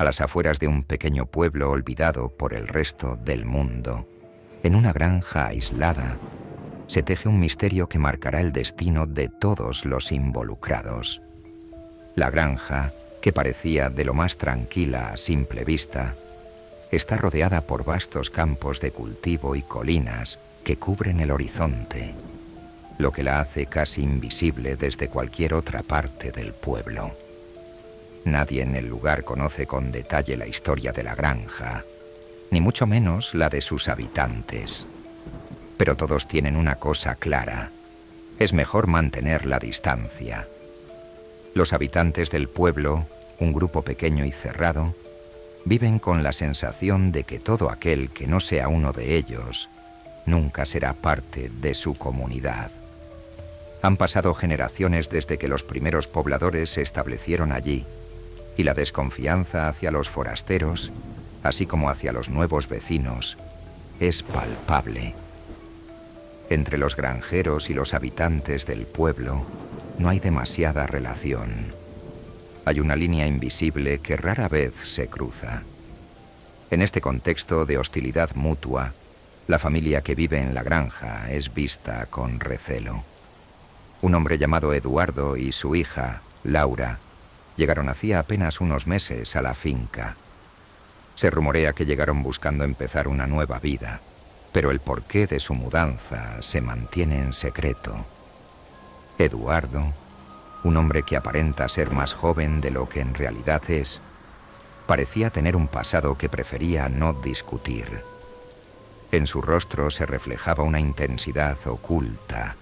a las afueras de un pequeño pueblo olvidado por el resto del mundo, en una granja aislada, se teje un misterio que marcará el destino de todos los involucrados. La granja, que parecía de lo más tranquila a simple vista, está rodeada por vastos campos de cultivo y colinas que cubren el horizonte, lo que la hace casi invisible desde cualquier otra parte del pueblo. Nadie en el lugar conoce con detalle la historia de la granja, ni mucho menos la de sus habitantes. Pero todos tienen una cosa clara: es mejor mantener la distancia. Los habitantes del pueblo, un grupo pequeño y cerrado, viven con la sensación de que todo aquel que no sea uno de ellos nunca será parte de su comunidad. Han pasado generaciones desde que los primeros pobladores se establecieron allí, y la desconfianza hacia los forasteros, así como hacia los nuevos vecinos, es palpable. Entre los granjeros y los habitantes del pueblo no hay demasiada relación. Hay una línea invisible que rara vez se cruza. En este contexto de hostilidad mutua, la familia que vive en la granja es vista con recelo. Un hombre llamado Eduardo y su hija, Laura, llegaron hacía apenas unos meses a la finca. Se rumorea que llegaron buscando empezar una nueva vida, pero el porqué de su mudanza se mantiene en secreto. Eduardo, un hombre que aparenta ser más joven de lo que en realidad es, parecía tener un pasado que prefería no discutir. En su rostro se reflejaba una intensidad oculta,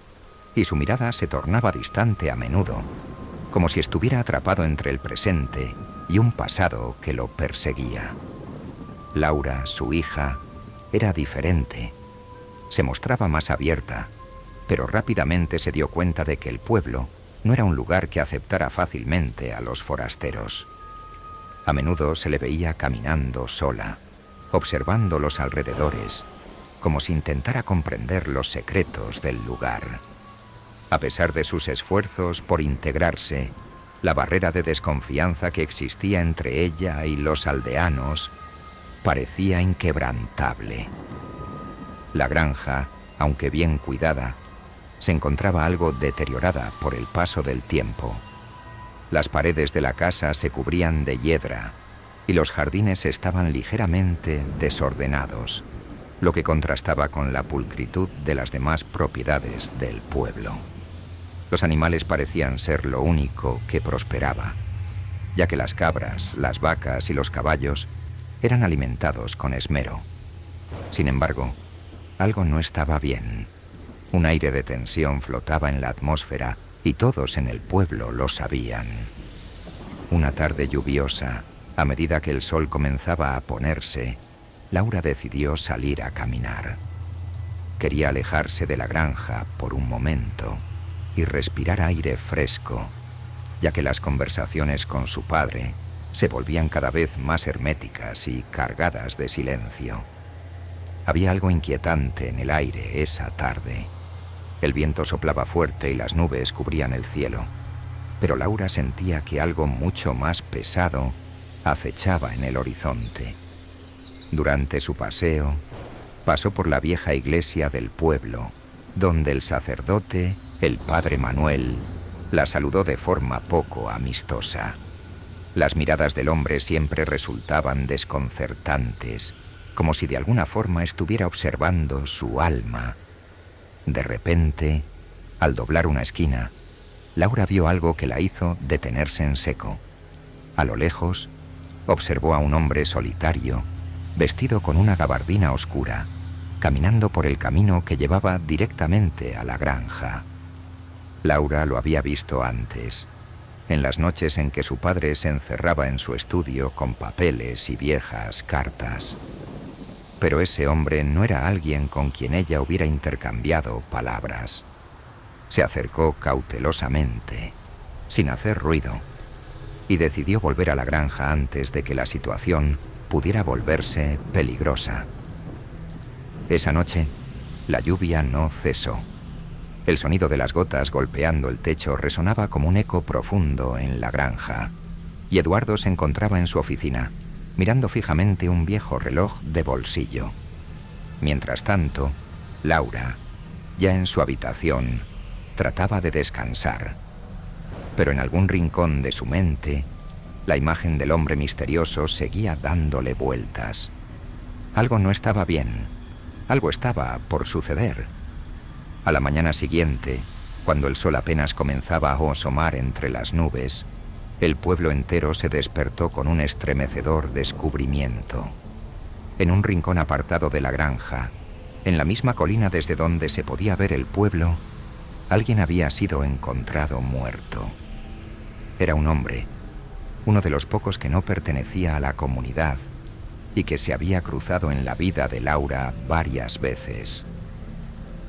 y su mirada se tornaba distante a menudo, como si estuviera atrapado entre el presente y un pasado que lo perseguía. Laura, su hija, era diferente. Se mostraba más abierta, pero rápidamente se dio cuenta de que el pueblo no era un lugar que aceptara fácilmente a los forasteros. A menudo se le veía caminando sola, observando los alrededores, como si intentara comprender los secretos del lugar. A pesar de sus esfuerzos por integrarse, la barrera de desconfianza que existía entre ella y los aldeanos parecía inquebrantable. La granja, aunque bien cuidada, se encontraba algo deteriorada por el paso del tiempo. Las paredes de la casa se cubrían de hiedra y los jardines estaban ligeramente desordenados, lo que contrastaba con la pulcritud de las demás propiedades del pueblo. Los animales parecían ser lo único que prosperaba, ya que las cabras, las vacas y los caballos eran alimentados con esmero. Sin embargo, algo no estaba bien. Un aire de tensión flotaba en la atmósfera y todos en el pueblo lo sabían. Una tarde lluviosa, a medida que el sol comenzaba a ponerse, Laura decidió salir a caminar. Quería alejarse de la granja por un momento y respirar aire fresco, ya que las conversaciones con su padre se volvían cada vez más herméticas y cargadas de silencio. Había algo inquietante en el aire esa tarde. El viento soplaba fuerte y las nubes cubrían el cielo, pero Laura sentía que algo mucho más pesado acechaba en el horizonte. Durante su paseo, pasó por la vieja iglesia del pueblo, donde el sacerdote, el padre Manuel, la saludó de forma poco amistosa. Las miradas del hombre siempre resultaban desconcertantes, como si de alguna forma estuviera observando su alma. De repente, al doblar una esquina, Laura vio algo que la hizo detenerse en seco. A lo lejos, observó a un hombre solitario, vestido con una gabardina oscura, caminando por el camino que llevaba directamente a la granja. Laura lo había visto antes, en las noches en que su padre se encerraba en su estudio con papeles y viejas cartas. Pero ese hombre no era alguien con quien ella hubiera intercambiado palabras. Se acercó cautelosamente, sin hacer ruido, y decidió volver a la granja antes de que la situación pudiera volverse peligrosa. Esa noche, la lluvia no cesó. El sonido de las gotas golpeando el techo resonaba como un eco profundo en la granja, y Eduardo se encontraba en su oficina, mirando fijamente un viejo reloj de bolsillo. Mientras tanto, Laura, ya en su habitación, trataba de descansar. Pero en algún rincón de su mente, la imagen del hombre misterioso seguía dándole vueltas. Algo no estaba bien. Algo estaba por suceder. A la mañana siguiente, cuando el sol apenas comenzaba a asomar entre las nubes, el pueblo entero se despertó con un estremecedor descubrimiento. En un rincón apartado de la granja, en la misma colina desde donde se podía ver el pueblo, alguien había sido encontrado muerto. Era un hombre, uno de los pocos que no pertenecía a la comunidad y que se había cruzado en la vida de Laura varias veces.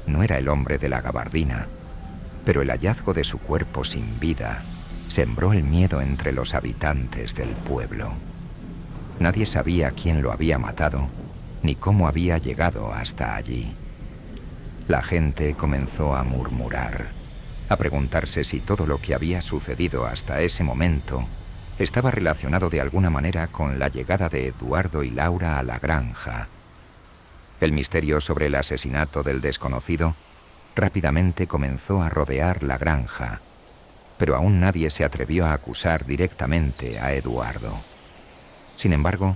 No era el hombre de la gabardina, pero el hallazgo de su cuerpo sin vida sembró el miedo entre los habitantes del pueblo. Nadie sabía quién lo había matado, ni cómo había llegado hasta allí. La gente comenzó a murmurar, a preguntarse si todo lo que había sucedido hasta ese momento estaba relacionado de alguna manera con la llegada de Eduardo y Laura a la granja. El misterio sobre el asesinato del desconocido rápidamente comenzó a rodear la granja, pero aún nadie se atrevió a acusar directamente a Eduardo. Sin embargo,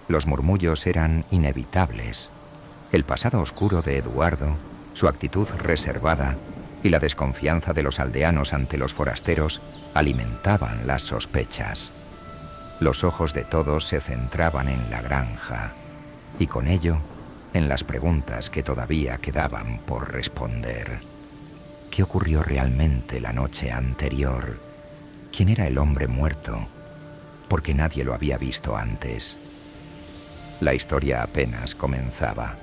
los murmullos eran inevitables. El pasado oscuro de Eduardo, su actitud reservada y la desconfianza de los aldeanos ante los forasteros alimentaban las sospechas. Los ojos de todos se centraban en la granja y con ello en las preguntas que todavía quedaban por responder. ¿Qué ocurrió realmente la noche anterior? ¿Quién era el hombre muerto? Porque nadie lo había visto antes. La historia apenas comenzaba.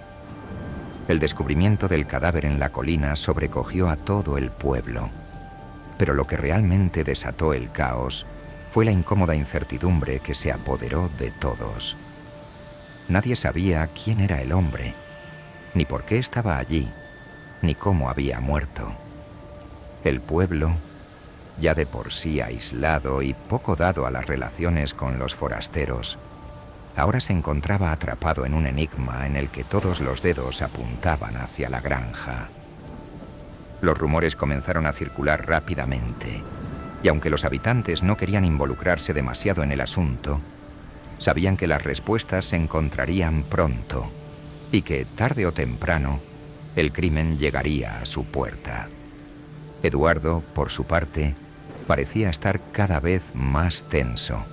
El descubrimiento del cadáver en la colina sobrecogió a todo el pueblo. Pero lo que realmente desató el caos fue la incómoda incertidumbre que se apoderó de todos. Nadie sabía quién era el hombre, ni por qué estaba allí, ni cómo había muerto. El pueblo, ya de por sí aislado y poco dado a las relaciones con los forasteros, ahora se encontraba atrapado en un enigma en el que todos los dedos apuntaban hacia la granja. Los rumores comenzaron a circular rápidamente, y aunque los habitantes no querían involucrarse demasiado en el asunto, sabían que las respuestas se encontrarían pronto y que, tarde o temprano, el crimen llegaría a su puerta. Eduardo, por su parte, parecía estar cada vez más tenso.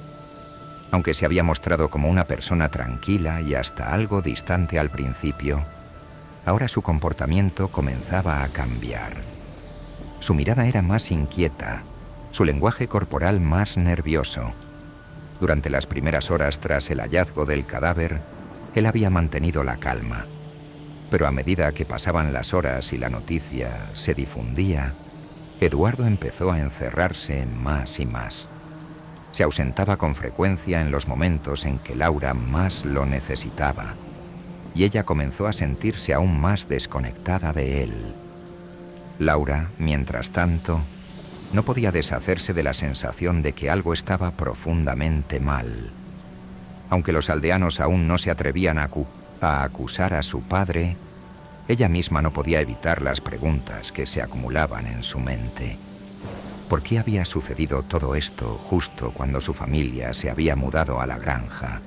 Aunque se había mostrado como una persona tranquila y hasta algo distante al principio, ahora su comportamiento comenzaba a cambiar. Su mirada era más inquieta, su lenguaje corporal más nervioso. Durante las primeras horas tras el hallazgo del cadáver, él había mantenido la calma. Pero a medida que pasaban las horas y la noticia se difundía, Eduardo empezó a encerrarse más y más. Se ausentaba con frecuencia en los momentos en que Laura más lo necesitaba, y ella comenzó a sentirse aún más desconectada de él. Laura, mientras tanto, no podía deshacerse de la sensación de que algo estaba profundamente mal. Aunque los aldeanos aún no se atrevían a acusar a su padre, ella misma no podía evitar las preguntas que se acumulaban en su mente. ¿Por qué había sucedido todo esto justo cuando su familia se había mudado a la granja?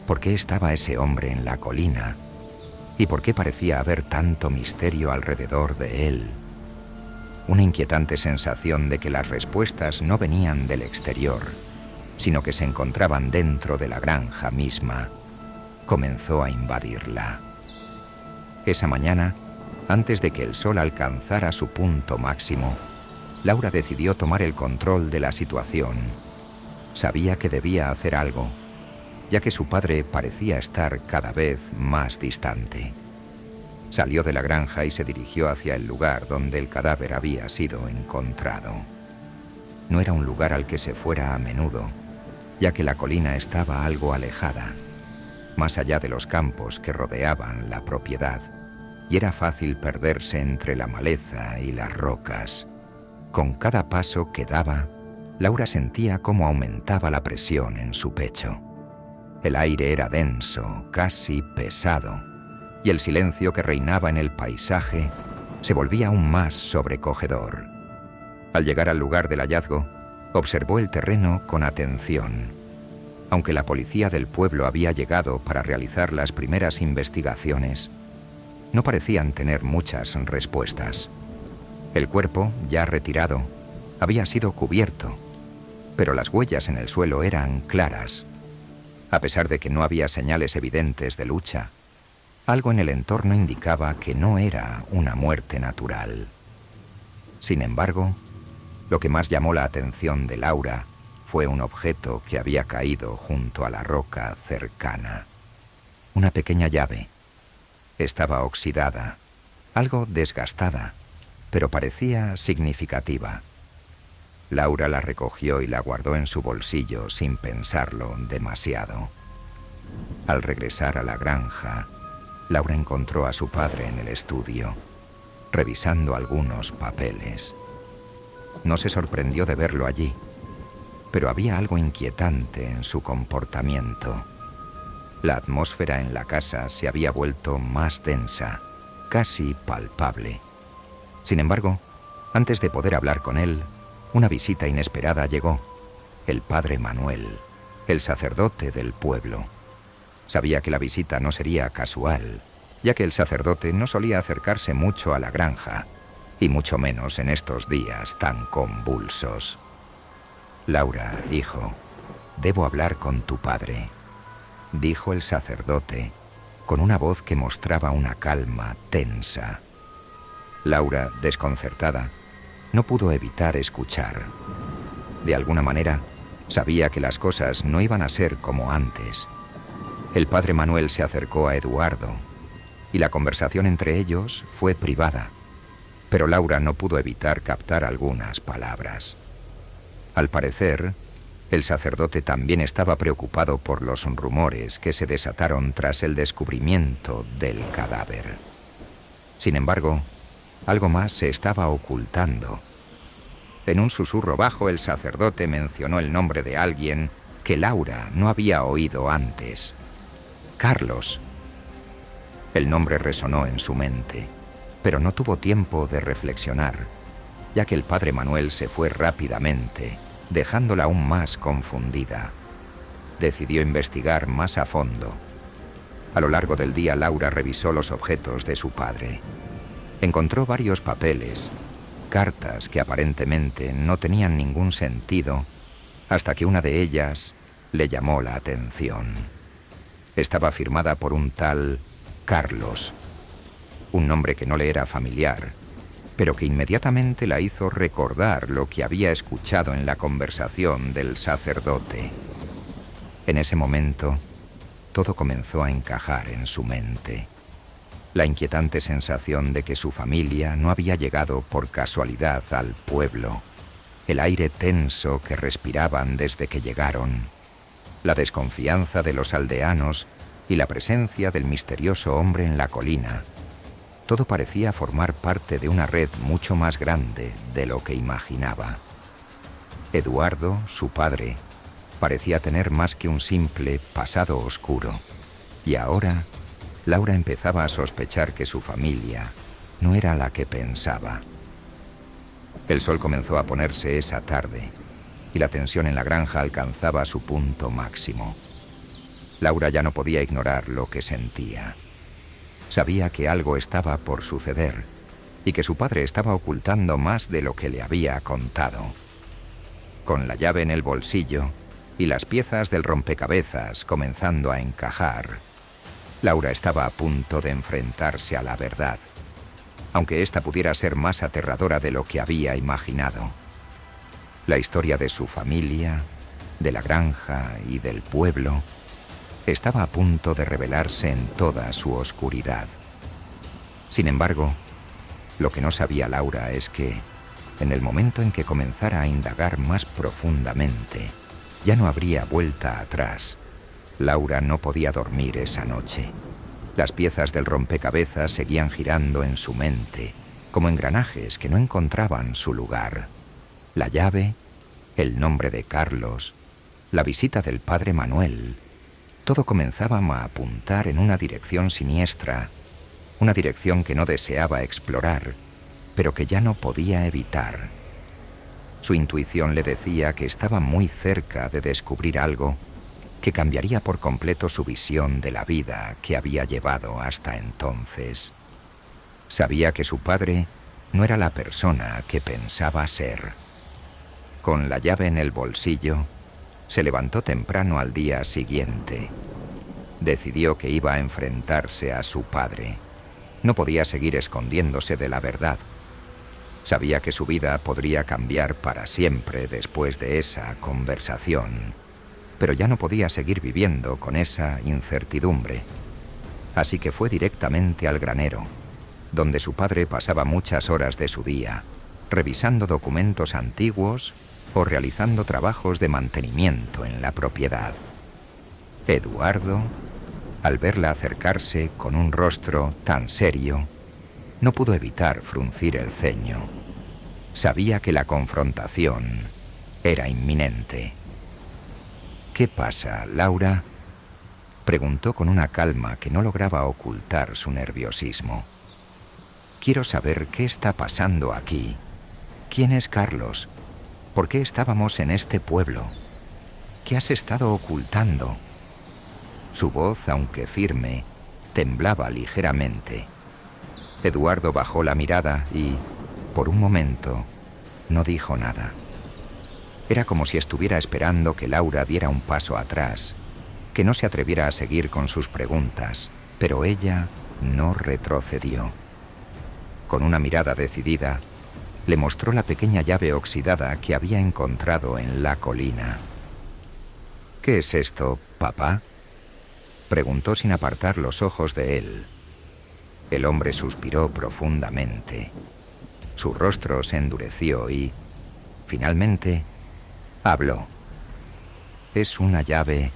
¿Por qué estaba ese hombre en la colina? ¿Y por qué parecía haber tanto misterio alrededor de él? Una inquietante sensación de que las respuestas no venían del exterior, sino que se encontraban dentro de la granja misma, comenzó a invadirla. Esa mañana, antes de que el sol alcanzara su punto máximo, Laura decidió tomar el control de la situación. Sabía que debía hacer algo, ya que su padre parecía estar cada vez más distante. Salió de la granja y se dirigió hacia el lugar donde el cadáver había sido encontrado. No era un lugar al que se fuera a menudo, ya que la colina estaba algo alejada, más allá de los campos que rodeaban la propiedad, y era fácil perderse entre la maleza y las rocas. Con cada paso que daba, Laura sentía cómo aumentaba la presión en su pecho. El aire era denso, casi pesado, y el silencio que reinaba en el paisaje se volvía aún más sobrecogedor. Al llegar al lugar del hallazgo, observó el terreno con atención. Aunque la policía del pueblo había llegado para realizar las primeras investigaciones, no parecían tener muchas respuestas. El cuerpo, ya retirado, había sido cubierto, pero las huellas en el suelo eran claras. A pesar de que no había señales evidentes de lucha, algo en el entorno indicaba que no era una muerte natural. Sin embargo, lo que más llamó la atención de Laura fue un objeto que había caído junto a la roca cercana. Una pequeña llave. Estaba oxidada, algo desgastada, pero parecía significativa. Laura la recogió y la guardó en su bolsillo sin pensarlo demasiado. Al regresar a la granja, Laura encontró a su padre en el estudio, revisando algunos papeles. No se sorprendió de verlo allí, pero había algo inquietante en su comportamiento. La atmósfera en la casa se había vuelto más densa, casi palpable. Sin embargo, antes de poder hablar con él, una visita inesperada llegó. El padre Manuel, el sacerdote del pueblo. Sabía que la visita no sería casual, ya que el sacerdote no solía acercarse mucho a la granja, y mucho menos en estos días tan convulsos. Laura, hijo, debo hablar con tu padre, dijo el sacerdote, con una voz que mostraba una calma tensa. Laura, desconcertada, no pudo evitar escuchar. De alguna manera, sabía que las cosas no iban a ser como antes. El padre Manuel se acercó a Eduardo, y la conversación entre ellos fue privada, pero Laura no pudo evitar captar algunas palabras. Al parecer, el sacerdote también estaba preocupado por los rumores que se desataron tras el descubrimiento del cadáver. Sin embargo, algo más se estaba ocultando. En un susurro bajo, el sacerdote mencionó el nombre de alguien que Laura no había oído antes. Carlos. El nombre resonó en su mente, pero no tuvo tiempo de reflexionar, ya que el padre Manuel se fue rápidamente, dejándola aún más confundida. Decidió investigar más a fondo. A lo largo del día, Laura revisó los objetos de su padre. Encontró varios papeles, cartas que aparentemente no tenían ningún sentido, hasta que una de ellas le llamó la atención. Estaba firmada por un tal Carlos, un nombre que no le era familiar, pero que inmediatamente la hizo recordar lo que había escuchado en la conversación del sacerdote. En ese momento, todo comenzó a encajar en su mente. La inquietante sensación de que su familia no había llegado por casualidad al pueblo, el aire tenso que respiraban desde que llegaron, la desconfianza de los aldeanos y la presencia del misterioso hombre en la colina. Todo parecía formar parte de una red mucho más grande de lo que imaginaba. Eduardo, su padre, parecía tener más que un simple pasado oscuro, y ahora Laura empezaba a sospechar que su familia no era la que pensaba. El sol comenzó a ponerse esa tarde, y la tensión en la granja alcanzaba su punto máximo. Laura ya no podía ignorar lo que sentía. Sabía que algo estaba por suceder, y que su padre estaba ocultando más de lo que le había contado. Con la llave en el bolsillo y las piezas del rompecabezas comenzando a encajar, Laura estaba a punto de enfrentarse a la verdad, aunque ésta pudiera ser más aterradora de lo que había imaginado. La historia de su familia, de la granja y del pueblo estaba a punto de revelarse en toda su oscuridad. Sin embargo, lo que no sabía Laura es que, en el momento en que comenzara a indagar más profundamente, ya no habría vuelta atrás. Laura no podía dormir esa noche. Las piezas del rompecabezas seguían girando en su mente, como engranajes que no encontraban su lugar. La llave, el nombre de Carlos, la visita del padre Manuel, Todo comenzaba a apuntar en una dirección siniestra, una dirección que no deseaba explorar, pero que ya no podía evitar. Su intuición le decía que estaba muy cerca de descubrir algo que cambiaría por completo su visión de la vida que había llevado hasta entonces. Sabía que su padre no era la persona que pensaba ser. Con la llave en el bolsillo, se levantó temprano al día siguiente. Decidió que iba a enfrentarse a su padre. No podía seguir escondiéndose de la verdad. Sabía que su vida podría cambiar para siempre después de esa conversación, pero ya no podía seguir viviendo con esa incertidumbre. Así que fue directamente al granero, donde su padre pasaba muchas horas de su día, revisando documentos antiguos o realizando trabajos de mantenimiento en la propiedad. Eduardo, al verla acercarse con un rostro tan serio, no pudo evitar fruncir el ceño. Sabía que la confrontación era inminente. «¿Qué pasa, Laura?», preguntó con una calma que no lograba ocultar su nerviosismo. «Quiero saber qué está pasando aquí. ¿Quién es Carlos? ¿Por qué estábamos en este pueblo? ¿Qué has estado ocultando?». Su voz, aunque firme, temblaba ligeramente. Eduardo bajó la mirada y, por un momento, no dijo nada. Era como si estuviera esperando que Laura diera un paso atrás, que no se atreviera a seguir con sus preguntas, pero ella no retrocedió. Con una mirada decidida, le mostró la pequeña llave oxidada que había encontrado en la colina. «¿Qué es esto, papá?», preguntó sin apartar los ojos de él. El hombre suspiró profundamente. Su rostro se endureció y, finalmente, habló. «Es una llave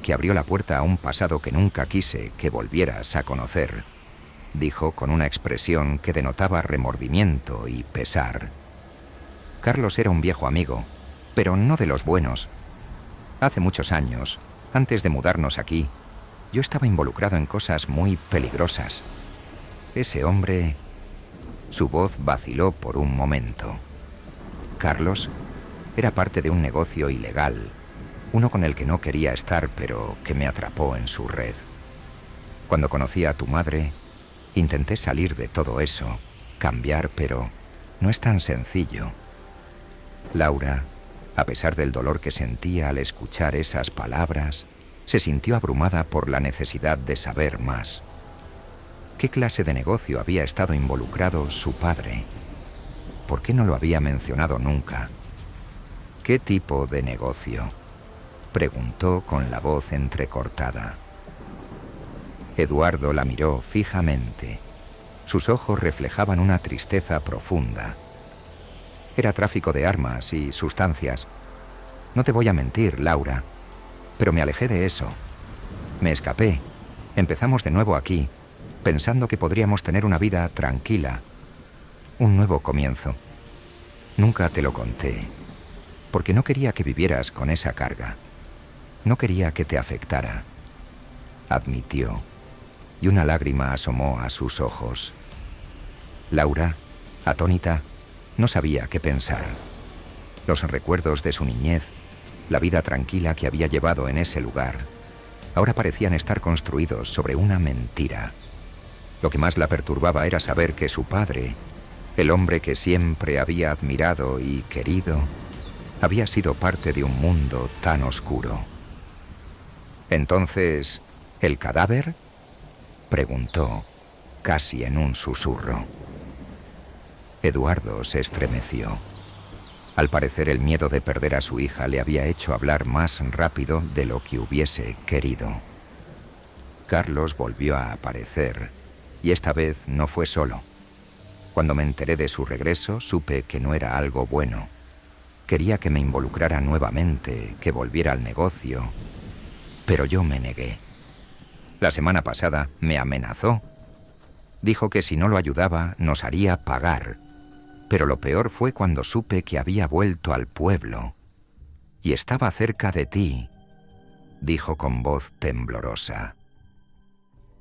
que abrió la puerta a un pasado que nunca quise que volvieras a conocer», dijo con una expresión que denotaba remordimiento y pesar. Carlos era un viejo amigo, pero no de los buenos. Hace muchos años, antes de mudarnos aquí, yo estaba involucrado en cosas muy peligrosas. Ese hombre...». Su voz vaciló por un momento. Carlos era parte de un negocio ilegal, uno con el que no quería estar, pero que me atrapó en su red. Cuando conocí a tu madre, intenté salir de todo eso, cambiar, pero no es tan sencillo. Laura, a pesar del dolor que sentía al escuchar esas palabras, se sintió abrumada por la necesidad de saber más. ¿Qué clase de negocio había estado involucrado su padre? ¿Por qué no lo había mencionado nunca? «¿Qué tipo de negocio?», preguntó con la voz entrecortada. Eduardo la miró fijamente. Sus ojos reflejaban una tristeza profunda. «Era tráfico de armas y sustancias. No te voy a mentir, Laura, pero me alejé de eso. Me escapé. Empezamos de nuevo aquí, pensando que podríamos tener una vida tranquila, un nuevo comienzo. Nunca te lo conté, porque no quería que vivieras con esa carga. No quería que te afectara», admitió, y una lágrima asomó a sus ojos. Laura, atónita, no sabía qué pensar. Los recuerdos de su niñez, la vida tranquila que había llevado en ese lugar, ahora parecían estar construidos sobre una mentira. Lo que más la perturbaba era saber que su padre, el hombre que siempre había admirado y querido, había sido parte de un mundo tan oscuro. «¿Entonces, el cadáver?», preguntó, casi en un susurro. Eduardo se estremeció. Al parecer, el miedo de perder a su hija le había hecho hablar más rápido de lo que hubiese querido. Carlos volvió a aparecer, y esta vez no fue solo. Cuando me enteré de su regreso, supe que no era algo bueno. Quería que me involucrara nuevamente, que volviera al negocio, pero yo me negué. La semana pasada me amenazó. Dijo que si no lo ayudaba, nos haría pagar. Pero lo peor fue cuando supe que había vuelto al pueblo y estaba cerca de ti. dijo con voz temblorosa.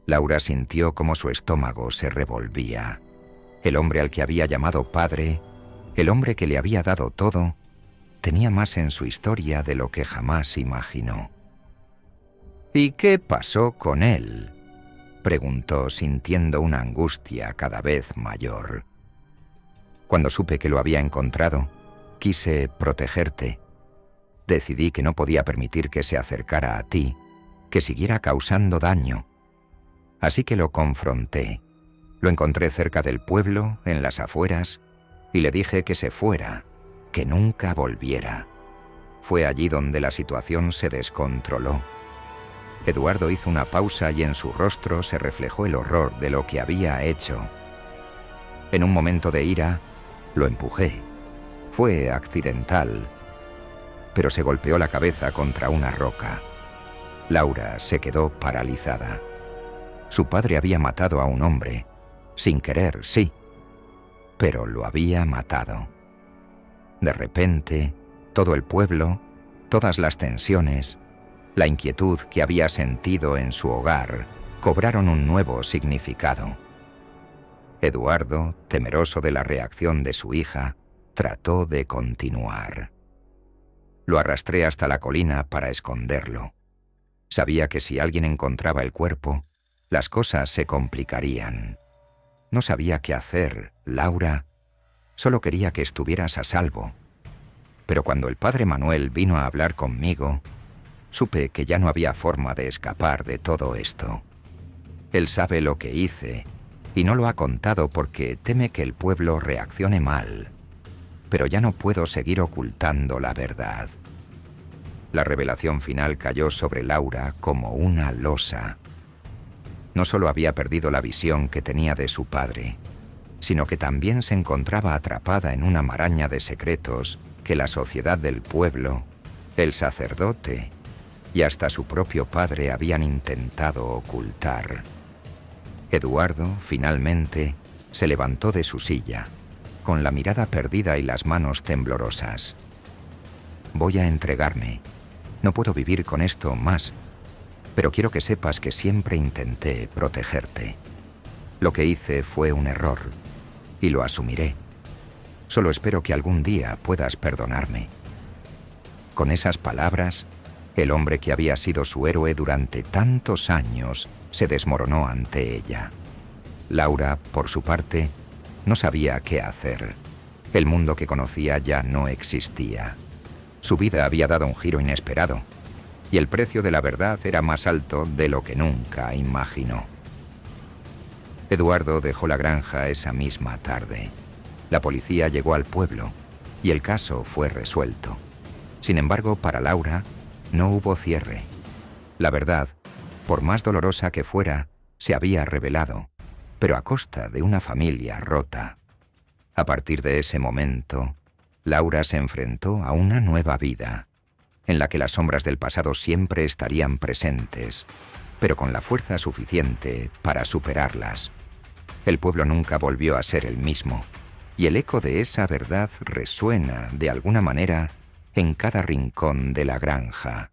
Laura sintió cómo su estómago se revolvía. El hombre al que había llamado padre, el hombre que le había dado todo, tenía más en su historia de lo que jamás imaginó. «¿Y qué pasó con él?», preguntó, sintiendo una angustia cada vez mayor. «Cuando supe que lo había encontrado, quise protegerte. Decidí que no podía permitir que se acercara a ti, que siguiera causando daño. Así que lo confronté. Lo encontré cerca del pueblo, en las afueras, y le dije que se fuera, que nunca volviera. Fue allí donde la situación se descontroló». Eduardo hizo una pausa y en su rostro se reflejó el horror de lo que había hecho. En un momento de ira, lo empujé. Fue accidental, pero se golpeó la cabeza contra una roca. Laura se quedó paralizada. Su padre había matado a un hombre, sin querer, sí, pero lo había matado. De repente, todo el pueblo, todas las tensiones, la inquietud que había sentido en su hogar, cobraron un nuevo significado. Eduardo, temeroso de la reacción de su hija, trató de continuar. Lo arrastré hasta la colina para esconderlo. Sabía que si alguien encontraba el cuerpo, las cosas se complicarían. No sabía qué hacer, Laura. Solo quería que estuvieras a salvo. Pero cuando el padre Manuel vino a hablar conmigo, supe que ya no había forma de escapar de todo esto. Él sabe lo que hice y no lo ha contado porque teme que el pueblo reaccione mal. Pero ya no puedo seguir ocultando la verdad. La revelación final cayó sobre Laura como una losa. No solo había perdido la visión que tenía de su padre, sino que también se encontraba atrapada en una maraña de secretos que la sociedad del pueblo, el sacerdote y hasta su propio padre habían intentado ocultar. Eduardo, finalmente, se levantó de su silla, con la mirada perdida y las manos temblorosas. «Voy a entregarme. No puedo vivir con esto más, pero quiero que sepas que siempre intenté protegerte. Lo que hice fue un error, y lo asumiré. Solo espero que algún día puedas perdonarme». Con esas palabras, el hombre que había sido su héroe durante tantos años se desmoronó ante ella. Laura, por su parte, no sabía qué hacer. El mundo que conocía ya no existía. Su vida había dado un giro inesperado, y el precio de la verdad era más alto de lo que nunca imaginó. Eduardo dejó la granja esa misma tarde. La policía llegó al pueblo, y el caso fue resuelto. Sin embargo, para Laura, no hubo cierre. La verdad, por más dolorosa que fuera, se había revelado, pero a costa de una familia rota. A partir de ese momento, Laura se enfrentó a una nueva vida, en la que las sombras del pasado siempre estarían presentes, pero con la fuerza suficiente para superarlas. El pueblo nunca volvió a ser el mismo, y el eco de esa verdad resuena, de alguna manera, en cada rincón de la granja.